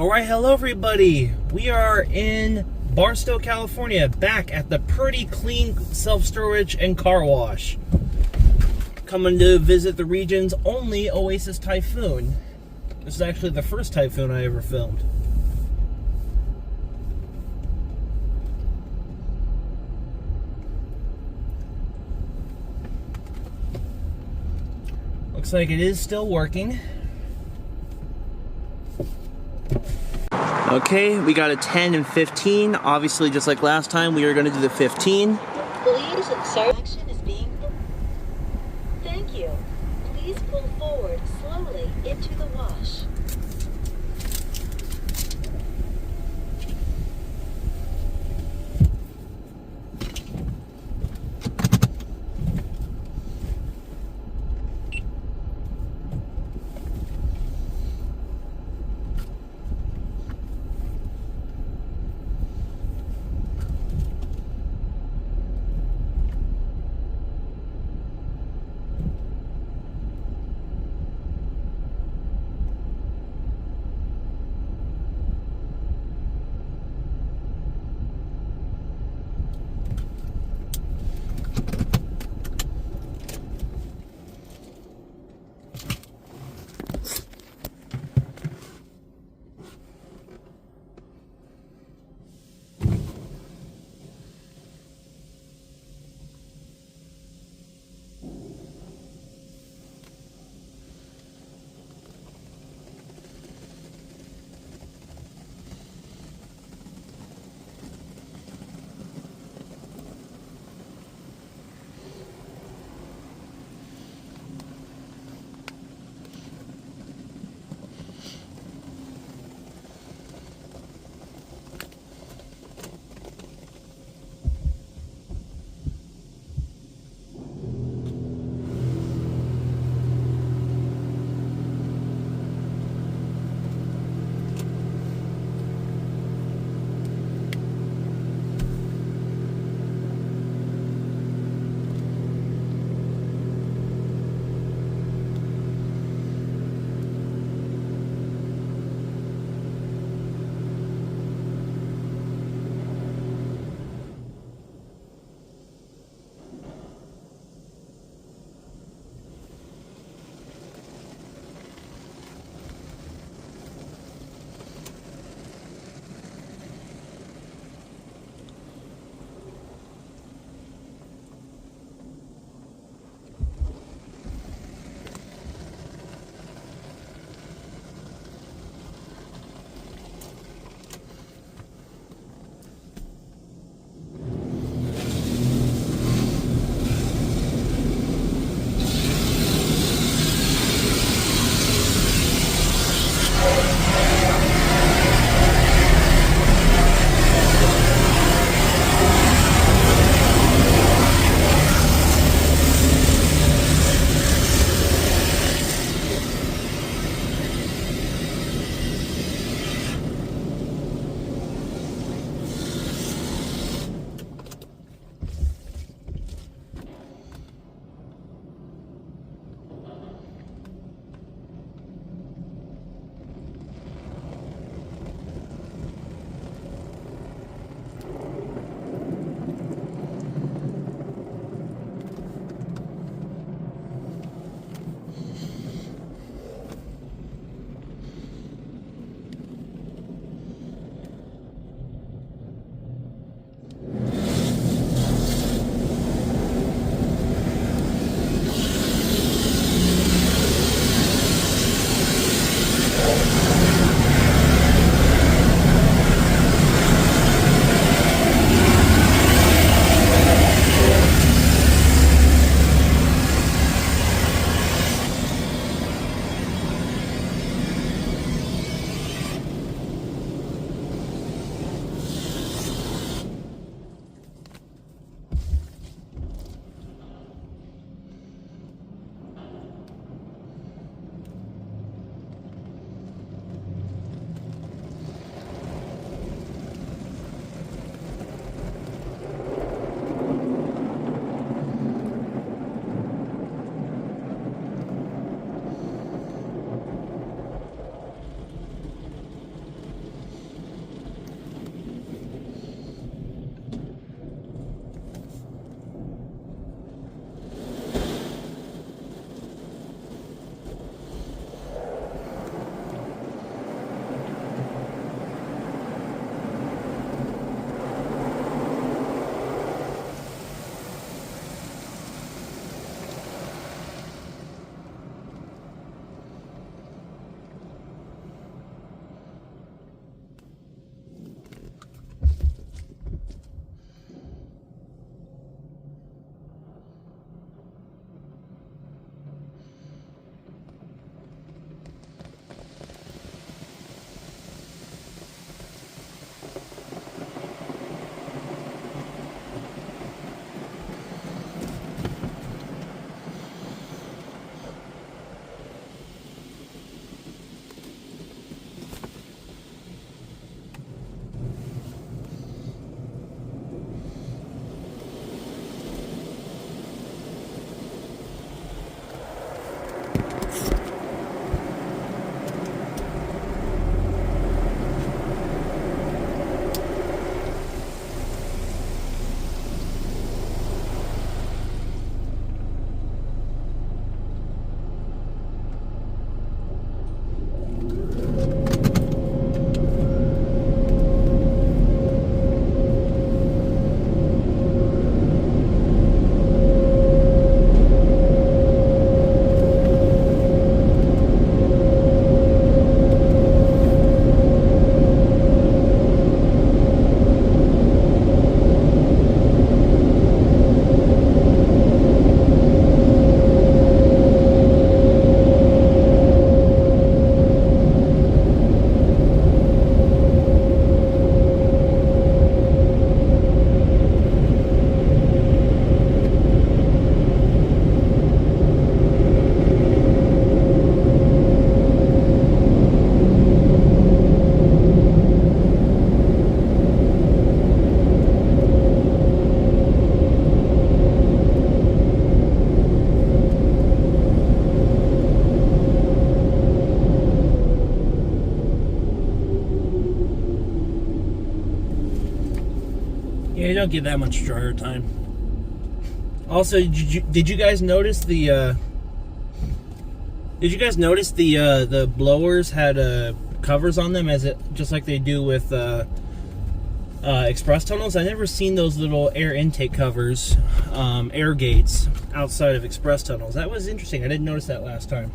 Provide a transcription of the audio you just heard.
Alright, hello everybody. We are in Barstow, California, back at the Purdy Clean Self-Storage and Car Wash. Coming to visit the region's only Oasis Typoon. This is actually the first Typoon I ever filmed. Looks like it is still working. Okay, we got a 10 and 15. Obviously, just like last time, we are going to do the 15. Please insert. Action is being. Thank you. Please pull forward slowly into the wash. don't get that much dryer time. Also, did you guys notice the the blowers had covers on them, just like they do with express tunnels? I never seen those little air intake covers, air gates outside of express tunnels. That was interesting. I didn't notice that last time.